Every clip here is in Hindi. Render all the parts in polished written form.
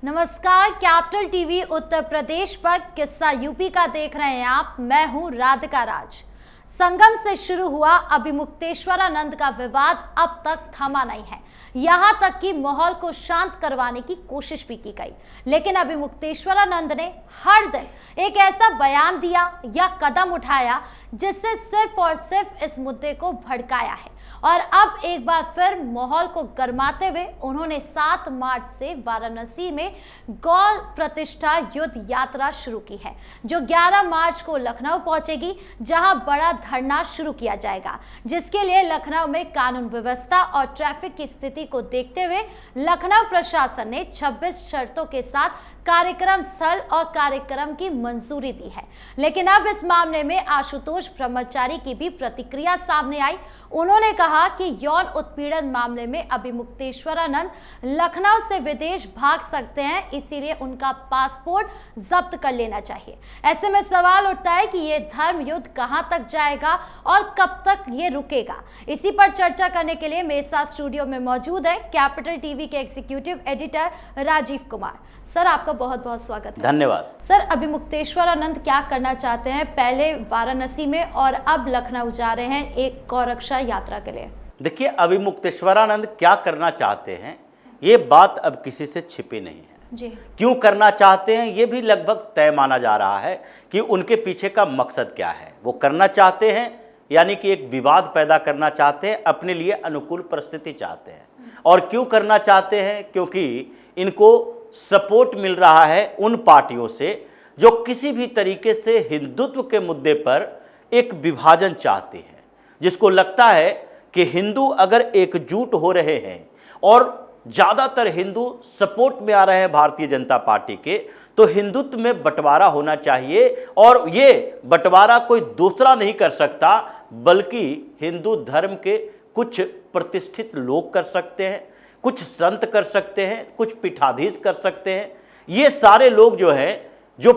नमस्कार, कैपिटल टीवी उत्तर प्रदेश पर किस्सा यूपी का देख रहे हैं आप। मैं हूं राधिका राज। संगम से शुरू हुआ अभिमुक्तेश्वरानंद का विवाद अब तक थमा नहीं है। यहां तक कि माहौल को शांत करवाने की कोशिश भी की गई, लेकिन अभिमुक्तेश्वरानंद ने हर दिन एक ऐसा बयान दिया या कदम उठाया जिससे सिर्फ और सिर्फ इस मुद्दे को भड़काया है। और अब एक बार फिर माहौल को गरमाते हुए उन्होंने 7 मार्च से वाराणसी में गौ प्रतिष्ठा युद्ध यात्रा शुरू की है, जो 11 मार्च को लखनऊ पहुंचेगी, जहां बड़ा धरना शुरू किया जाएगा, जिसके लिए लखनऊ में कानून व्यवस्था और ट्रैफिक की स्थिति को देखते हुए लखनऊ प्रशासन ने 26 शर्तों के साथ कार्यक्रम स्थल और कार्यक्रम की मंजूरी दी है। लेकिन अब इस मामले में आशुतोष ब्रह्मचारी की भी प्रतिक्रिया सामने आई। उन्होंने कहा कि यौन उत्पीड़न मामले में अभिमुक्तेश्वरानंद लखनऊ से विदेश भाग सकते हैं, इसीलिए उनका पासपोर्ट जब्त कर लेना चाहिए। ऐसे में सवाल उठता है कि ये धर्म युद्ध कहां तक जाएगा और कब तक ये रुकेगा। इसी पर चर्चा करने के लिए मेरे साथ स्टूडियो में मौजूद है कैपिटल टीवी के executive editor Rajiv Kumar. Sir, आपका बहुत बहुत स्वागत है। धन्यवाद। सर, अभिमुक्तेश्वरानंद क्या करना चाहते हैं? पहले वाराणसी में और अब लखनऊ जा रहे हैं एक गौरक्षा यात्रा के लिए। देखिए, अभिमुक्तेश्वरानंद क्या करना चाहते हैं, ये बात अब किसी से छिपी नहीं है जी। क्यों करना चाहते हैं ये भी लगभग तय माना जा रहा है कि उनके पीछे का मकसद क्या है। वो करना चाहते हैं यानी कि एक विवाद पैदा करना चाहते हैं, अपने लिए अनुकूल परिस्थिति चाहते हैं। और क्यों करना चाहते हैं? क्योंकि इनको सपोर्ट मिल रहा है उन पार्टियों से जो किसी भी तरीके से हिंदुत्व के मुद्दे पर एक विभाजन चाहते हैं, जिसको लगता है कि हिंदू अगर एकजुट हो रहे हैं और ज़्यादातर हिंदू सपोर्ट में आ रहे हैं भारतीय जनता पार्टी के, तो हिंदुत्व में बंटवारा होना चाहिए। और ये बंटवारा कोई दूसरा नहीं कर सकता, बल्कि हिंदू धर्म के कुछ प्रतिष्ठित लोग कर सकते हैं, कुछ संत कर सकते हैं, कुछ पीठाधीश कर सकते हैं। ये सारे लोग जो हैं, जो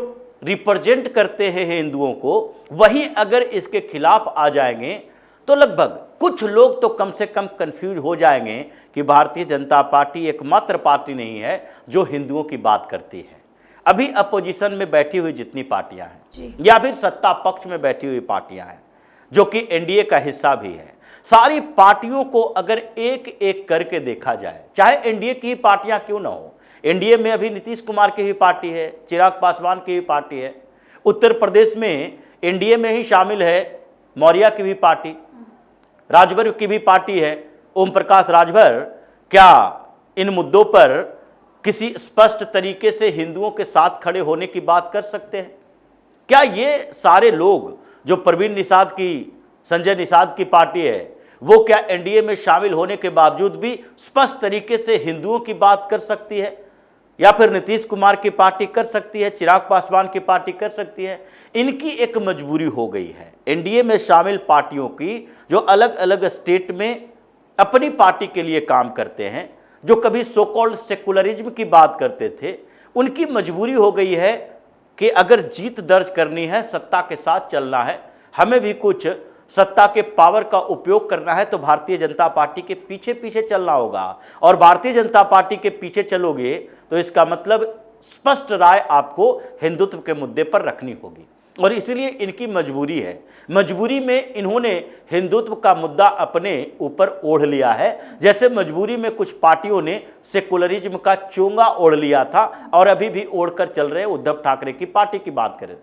रिप्रेजेंट करते हैं हिंदुओं को, वही अगर इसके खिलाफ आ जाएंगे तो लगभग कुछ लोग तो कम से कम कंफ्यूज हो जाएंगे कि भारतीय जनता पार्टी एकमात्र पार्टी नहीं है जो हिंदुओं की बात करती है। अभी अपोजिशन में बैठी हुई जितनी पार्टियां हैं या फिर सत्ता पक्ष में बैठी हुई पार्टियां हैं, जो कि एनडीए का हिस्सा भी है, सारी पार्टियों को अगर एक एक करके देखा जाए, चाहे एनडीए की पार्टियां क्यों ना हो, एनडीए में अभी नीतीश कुमार की भी पार्टी है, चिराग पासवान की भी पार्टी है, उत्तर प्रदेश में एनडीए में ही शामिल है मौर्य की भी पार्टी, राजभर की भी पार्टी है, ओम प्रकाश राजभर। क्या इन मुद्दों पर किसी स्पष्ट तरीके से हिंदुओं के साथ खड़े होने की बात कर सकते हैं? क्या ये सारे लोग, जो परवीन निषाद की, संजय निषाद की पार्टी है, वो क्या एनडीए में शामिल होने के बावजूद भी स्पष्ट तरीके से हिंदुओं की बात कर सकती है? या फिर नीतीश कुमार की पार्टी कर सकती है, चिराग पासवान की पार्टी कर सकती है? इनकी एक मजबूरी हो गई है एनडीए में शामिल पार्टियों की, जो अलग अलग स्टेट में अपनी पार्टी के लिए काम करते हैं, जो कभी सो कॉल्ड सेकुलरिज्म की बात करते थे। उनकी मजबूरी हो गई है कि अगर जीत दर्ज करनी है, सत्ता के साथ चलना है, हमें भी कुछ सत्ता के पावर का उपयोग करना है, तो भारतीय जनता पार्टी के पीछे पीछे चलना होगा। और भारतीय जनता पार्टी के पीछे चलोगे तो इसका मतलब स्पष्ट राय आपको हिंदुत्व के मुद्दे पर रखनी होगी। और इसलिए इनकी मजबूरी है, मजबूरी में इन्होंने हिंदुत्व का मुद्दा अपने ऊपर ओढ़ लिया है, जैसे मजबूरी में कुछ पार्टियों ने सेकुलरिज्म का चोंगा ओढ़ लिया था और अभी भी ओढ़कर चल रहे हैं। उद्धव ठाकरे की पार्टी की बात करें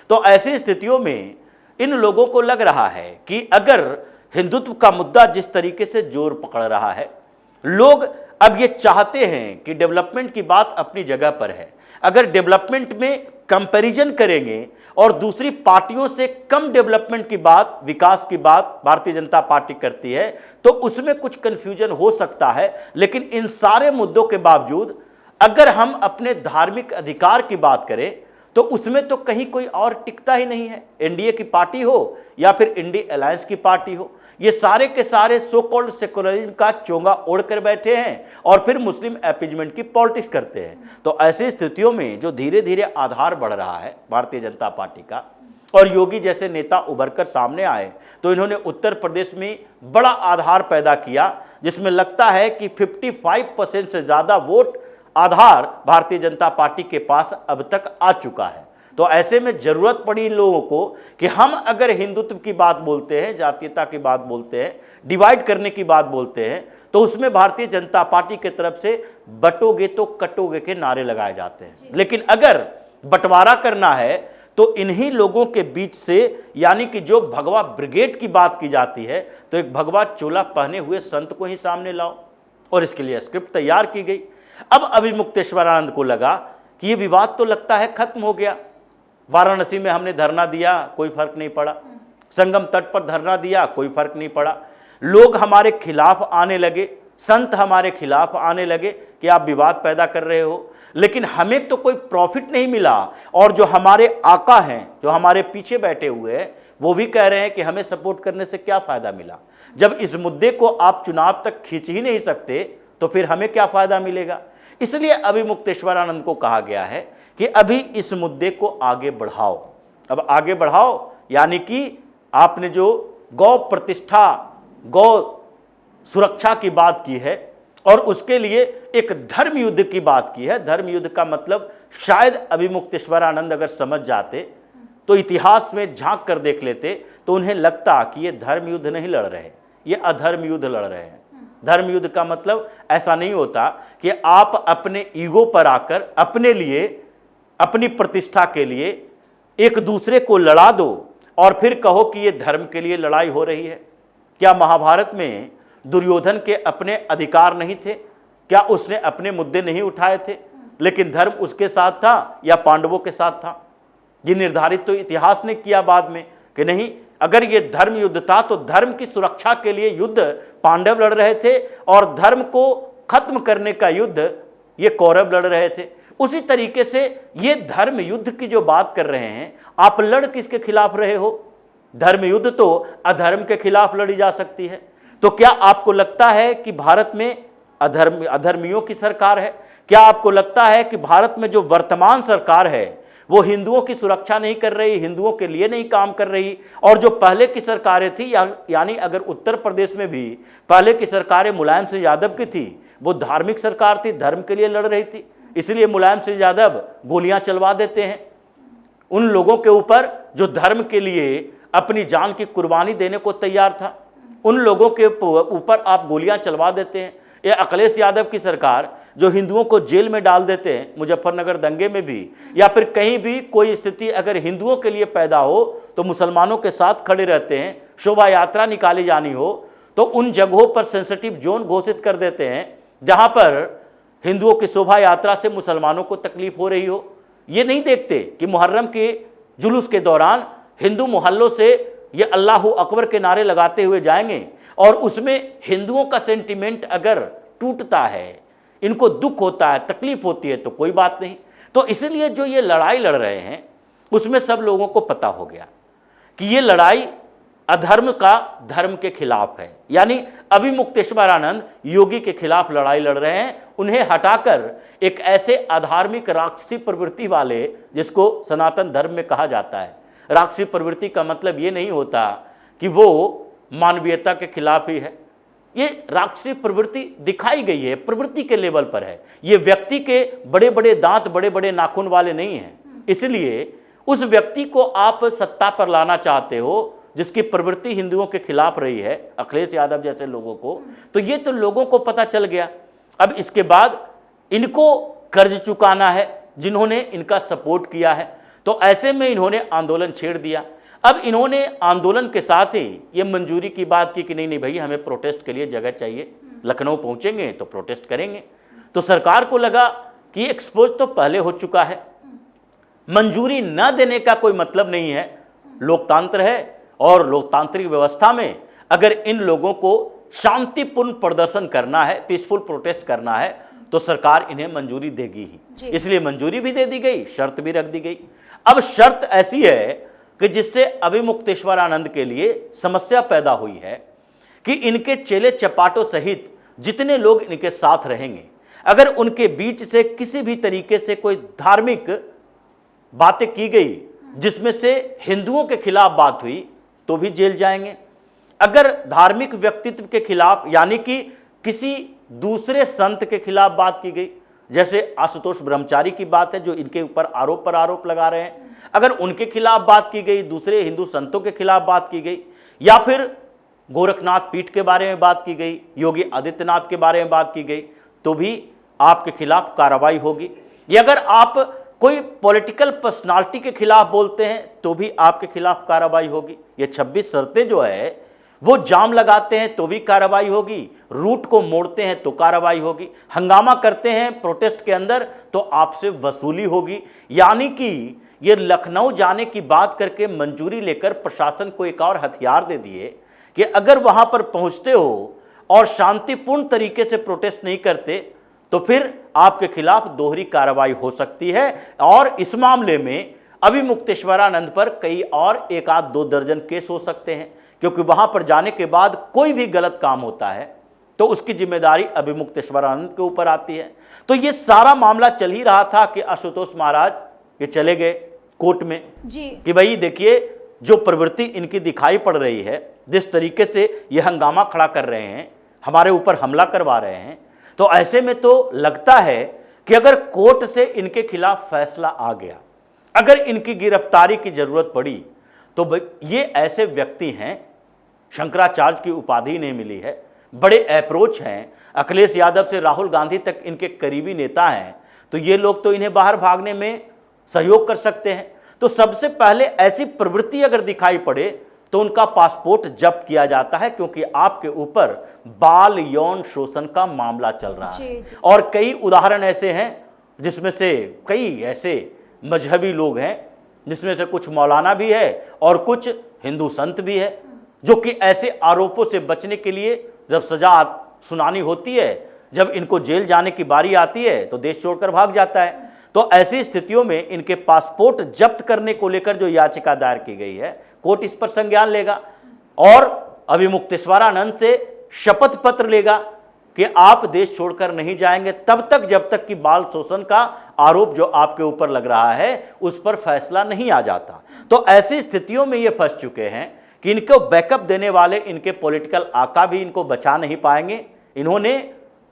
तो ऐसी स्थितियों में इन लोगों को लग रहा है कि अगर हिंदुत्व का मुद्दा जिस तरीके से जोर पकड़ रहा है, लोग अब ये चाहते हैं कि डेवलपमेंट की बात अपनी जगह पर है। अगर डेवलपमेंट में कंपैरिजन करेंगे और दूसरी पार्टियों से कम डेवलपमेंट की बात, विकास की बात भारतीय जनता पार्टी करती है, तो उसमें कुछ कंफ्यूजन हो सकता है। लेकिन इन सारे मुद्दों के बावजूद अगर हम अपने धार्मिक अधिकार की बात करें तो उसमें तो कहीं कोई और टिकता ही नहीं है। एनडीए की पार्टी हो या फिर इंडिया अलायंस की पार्टी हो, ये सारे के सारे सो कॉल्ड सेकुलरिज्म का चोंगा ओढ़ कर बैठे हैं और फिर मुस्लिम अपीजमेंट की पॉलिटिक्स करते हैं। तो ऐसी स्थितियों में जो धीरे धीरे आधार बढ़ रहा है भारतीय जनता पार्टी का, और योगी जैसे नेता उभर कर सामने आए, तो इन्होंने उत्तर प्रदेश में बड़ा आधार पैदा किया, जिसमें लगता है कि 55% से ज़्यादा वोट आधार भारतीय जनता पार्टी के पास अब तक आ चुका है। तो ऐसे में जरूरत पड़ी इन लोगों को कि हम अगर हिंदुत्व की बात बोलते हैं, जातीयता की बात बोलते हैं, डिवाइड करने की बात बोलते हैं, तो उसमें भारतीय जनता पार्टी की तरफ से बटोगे तो कटोगे के नारे लगाए जाते हैं। लेकिन अगर बंटवारा करना है तो इन्हीं लोगों के बीच से, यानी कि जो भगवा ब्रिगेड की बात की जाती है, तो एक भगवा चोला पहने हुए संत को ही सामने लाओ, और इसके लिए स्क्रिप्ट तैयार की गई। अब अभिमुक्तेश्वरानंद को लगा कि ये विवाद तो लगता है खत्म हो गया। वाराणसी में हमने धरना दिया, कोई फर्क नहीं पड़ा। संगम तट पर धरना दिया, कोई फर्क नहीं पड़ा। लोग हमारे खिलाफ आने लगे, संत हमारे खिलाफ आने लगे कि आप विवाद पैदा कर रहे हो, लेकिन हमें तो कोई प्रॉफिट नहीं मिला। और जो हमारे आका हैं, जो हमारे पीछे बैठे हुए हैं, वो भी कह रहे हैं कि हमें सपोर्ट करने से क्या फायदा मिला। जब इस मुद्दे को आप चुनाव तक खींच ही नहीं सकते तो फिर हमें क्या फायदा मिलेगा। इसलिए अभिमुक्तेश्वरानंद को कहा गया है कि अभी इस मुद्दे को आगे बढ़ाओ। अब आगे बढ़ाओ यानी कि आपने जो गौ प्रतिष्ठा, गौ सुरक्षा की बात की है और उसके लिए एक धर्म युद्ध की बात की है। धर्म युद्ध का मतलब शायद अभिमुक्तेश्वरानंद अगर समझ जाते तो इतिहास में झांक कर देख लेते तो उन्हें लगता कि ये धर्म युद्ध नहीं लड़ रहे, ये अधर्म युद्ध लड़ रहे हैं। धर्म युद्ध का मतलब ऐसा नहीं होता कि आप अपने ईगो पर आकर अपने लिए, अपनी प्रतिष्ठा के लिए एक दूसरे को लड़ा दो और फिर कहो कि ये धर्म के लिए लड़ाई हो रही है। क्या महाभारत में दुर्योधन के अपने अधिकार नहीं थे? क्या उसने अपने मुद्दे नहीं उठाए थे? लेकिन धर्म उसके साथ था या पांडवों के साथ था? ये निर्धारित तो इतिहास ने किया बाद में कि नहीं, अगर ये धर्म युद्ध था तो धर्म की सुरक्षा के लिए युद्ध पांडव लड़ रहे थे और धर्म को खत्म करने का युद्ध ये कौरव लड़ रहे थे। उसी तरीके से ये धर्म युद्ध की जो बात कर रहे हैं, आप लड़ किसके खिलाफ रहे हो? धर्म युद्ध तो अधर्म के खिलाफ लड़ी जा सकती है। तो क्या आपको लगता है कि भारत में अधर्मियों की सरकार है? क्या आपको लगता है कि भारत में जो वर्तमान सरकार है वो हिंदुओं की सुरक्षा नहीं कर रही, हिंदुओं के लिए नहीं काम कर रही? और जो पहले की सरकारें थी, यानी अगर उत्तर प्रदेश में भी पहले की सरकारें मुलायम सिंह यादव की थी, वो धार्मिक सरकार थी, धर्म के लिए लड़ रही थी, इसलिए मुलायम सिंह यादव गोलियां चलवा देते हैं उन लोगों के ऊपर जो धर्म के लिए अपनी जान की कुर्बानी देने को तैयार था। उन लोगों के ऊपर आप गोलियां चलवा देते हैं। ये अखिलेश यादव की सरकार जो हिंदुओं को जेल में डाल देते हैं, मुजफ्फरनगर दंगे में भी, या फिर कहीं भी कोई स्थिति अगर हिंदुओं के लिए पैदा हो तो मुसलमानों के साथ खड़े रहते हैं। शोभा यात्रा निकाली जानी हो तो उन जगहों पर सेंसिटिव जोन घोषित कर देते हैं जहां पर हिंदुओं की शोभा यात्रा से मुसलमानों को तकलीफ हो रही हो। ये नहीं देखते कि मुहर्रम के जुलूस के दौरान हिंदू मोहल्लों से ये अल्लाह अकबर के नारे लगाते हुए जाएंगे और उसमें हिंदुओं का सेंटिमेंट अगर टूटता है, इनको दुख होता है, तकलीफ होती है तो कोई बात नहीं। तो इसलिए जो ये लड़ाई लड़ रहे हैं उसमें सब लोगों को पता हो गया कि ये लड़ाई अधर्म का धर्म के खिलाफ है। यानी अभिमुक्तेश्वरानंद योगी के खिलाफ लड़ाई लड़ रहे हैं, उन्हें हटाकर एक ऐसे अधार्मिक राक्षसी प्रवृत्ति वाले, जिसको सनातन धर्म में कहा जाता है। राक्षसी प्रवृत्ति का मतलब ये नहीं होता कि वो मानवीयता के खिलाफ ही है। ये राक्षसी प्रवृत्ति दिखाई गई है, प्रवृत्ति के लेवल पर है। ये व्यक्ति के बड़े बड़े दांत, बड़े बड़े नाखून वाले नहीं हैं। इसलिए उस व्यक्ति को आप सत्ता पर लाना चाहते हो जिसकी प्रवृत्ति हिंदुओं के खिलाफ रही है, अखिलेश यादव जैसे लोगों को, तो ये तो लोगों को पता चल गया। अब इसके बाद इनको कर्ज चुकाना है जिन्होंने इनका सपोर्ट किया है। तो ऐसे में इन्होंने आंदोलन छेड़ दिया। अब इन्होंने आंदोलन के साथ ही ये मंजूरी की बात की कि नहीं नहीं भाई, हमें प्रोटेस्ट के लिए जगह चाहिए, लखनऊ पहुंचेंगे तो प्रोटेस्ट करेंगे। तो सरकार को लगा कि एक्सपोज तो पहले हो चुका है, मंजूरी न देने का कोई मतलब नहीं है। लोकतंत्र है और लोकतांत्रिक व्यवस्था में अगर इन लोगों को शांतिपूर्ण प्रदर्शन करना है, पीसफुल प्रोटेस्ट करना है, तो सरकार इन्हें मंजूरी देगी ही। इसलिए मंजूरी भी दे दी गई, शर्त भी रख दी गई। अब शर्त ऐसी है कि जिससे अभिमुक्तेश्वरानंद के लिए समस्या पैदा हुई है कि इनके चेले चपाटों सहित जितने लोग इनके साथ रहेंगे, अगर उनके बीच से किसी भी तरीके से कोई धार्मिक बातें की गई जिसमें से हिंदुओं के खिलाफ बात हुई तो भी जेल जाएंगे। अगर धार्मिक व्यक्तित्व के खिलाफ, यानी कि किसी दूसरे संत के खिलाफ बात की गई, जैसे आशुतोष ब्रह्मचारी की बात है जो इनके ऊपर आरोप पर आरोप लगा रहे हैं, अगर उनके खिलाफ बात की गई, दूसरे हिंदू संतों के खिलाफ बात की गई, या फिर गोरखनाथ पीठ के बारे में बात की गई, योगी आदित्यनाथ के बारे में बात की गई, तो भी आपके खिलाफ कार्रवाई होगी। या अगर आप कोई पॉलिटिकल पर्सनालिटी के खिलाफ बोलते हैं तो भी आपके खिलाफ कार्रवाई होगी। ये 26 शर्तें जो है वो जाम लगाते हैं तो भी कार्रवाई होगी, रूट को मोड़ते हैं तो कार्रवाई होगी, हंगामा करते हैं प्रोटेस्ट के अंदर तो आपसे वसूली होगी। यानी कि ये लखनऊ जाने की बात करके मंजूरी लेकर प्रशासन को एक और हथियार दे दिए कि अगर वहां पर पहुंचते हो और शांतिपूर्ण तरीके से प्रोटेस्ट नहीं करते तो फिर आपके खिलाफ दोहरी कार्रवाई हो सकती है। और इस मामले में अभिमुक्तेश्वरानंद पर कई और 1-2 दर्जन केस हो सकते हैं, क्योंकि वहां पर जाने के बाद कोई भी गलत काम होता है तो उसकी जिम्मेदारी अभिमुक्तेश्वरानंद के ऊपर आती है। तो ये सारा मामला चल ही रहा था कि आशुतोष महाराज ये चले गए कोर्ट में जी कि भाई देखिए जो प्रवृत्ति इनकी दिखाई पड़ रही है, जिस तरीके से ये हंगामा खड़ा कर रहे हैं, हमारे ऊपर हमला करवा रहे हैं, तो ऐसे में तो लगता है कि अगर कोर्ट से इनके खिलाफ फैसला आ गया, अगर इनकी गिरफ्तारी की जरूरत पड़ी, तो ये ऐसे व्यक्ति हैं, शंकराचार्य की उपाधि नहीं मिली है, बड़े अप्रोच हैं, अखिलेश यादव से राहुल गांधी तक इनके करीबी नेता हैं, तो ये लोग तो इन्हें बाहर भागने में सहयोग कर सकते हैं। तो सबसे पहले ऐसी प्रवृत्ति अगर दिखाई पड़े तो उनका पासपोर्ट जब्त किया जाता है, क्योंकि आपके ऊपर बाल यौन शोषण का मामला चल रहा है। और कई उदाहरण ऐसे हैं जिसमें से कई ऐसे मजहबी लोग हैं, जिसमें से कुछ मौलाना भी है और कुछ हिंदू संत भी है, जो कि ऐसे आरोपों से बचने के लिए जब सजा सुनानी होती है, जब इनको जेल जाने की बारी आती है तो देश छोड़कर भाग जाता है। तो ऐसी स्थितियों में इनके पासपोर्ट जब्त करने को लेकर जो याचिका दायर की गई है, कोर्ट इस पर संज्ञान लेगा और अभिमुक्तेश्वरानंद से शपथ पत्र लेगा कि आप देश छोड़कर नहीं जाएंगे तब तक जब तक कि बाल शोषण का आरोप जो आपके ऊपर लग रहा है उस पर फैसला नहीं आ जाता। तो ऐसी स्थितियों में ये फंस चुके हैं कि इनको बैकअप देने वाले इनके पॉलिटिकल आका भी इनको बचा नहीं पाएंगे। इन्होंने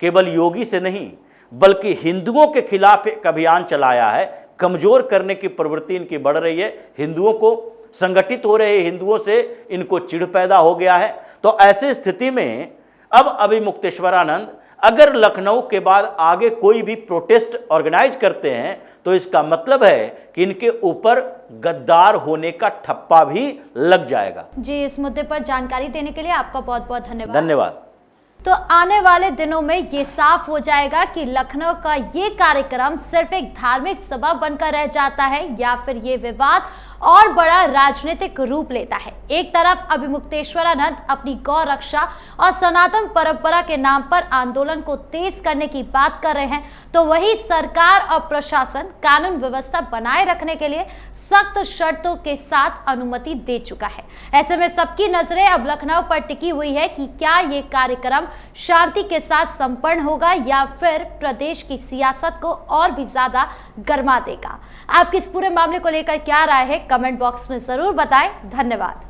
केवल योगी से नहीं बल्कि हिंदुओं के खिलाफ एक अभियान चलाया है, कमजोर करने की प्रवृत्ति इनकी बढ़ रही है, हिंदुओं को संगठित हो रहे हिंदुओं से इनको चिढ़ पैदा हो गया है। तो ऐसी स्थिति में अब अभिमुक्तेश्वरानंद अगर लखनऊ के बाद आगे कोई भी प्रोटेस्ट ऑर्गेनाइज करते हैं तो इसका मतलब है कि इनके ऊपर गद्दार होने का ठप्पा भी लग जाएगा। जी, इस मुद्दे पर जानकारी देने के लिए आपका बहुत बहुत धन्यवाद। धन्यवाद। तो आने वाले दिनों में ये साफ हो जाएगा कि लखनऊ का ये कार्यक्रम सिर्फ एक धार्मिक सभा बनकर रह जाता है या फिर ये विवाद और बड़ा राजनीतिक रूप लेता है। एक तरफ अभिमुक्तेश्वरानंद अपनी गौ रक्षा और सनातन परंपरा के नाम पर आंदोलन को तेज करने की बात कर रहे हैं, तो वही सरकार और प्रशासन कानून व्यवस्था बनाए रखने के लिए सख्त शर्तों के साथ अनुमति दे चुका है। ऐसे में सबकी नजरें अब लखनऊ पर टिकी हुई है कि क्या ये कार्यक्रम शांति के साथ संपन्न होगा या फिर प्रदेश की सियासत को और भी ज्यादा गरमा देगा। आपकी इस पूरे मामले को लेकर क्या राय है, कमेंट बॉक्स में जरूर बताएं। धन्यवाद।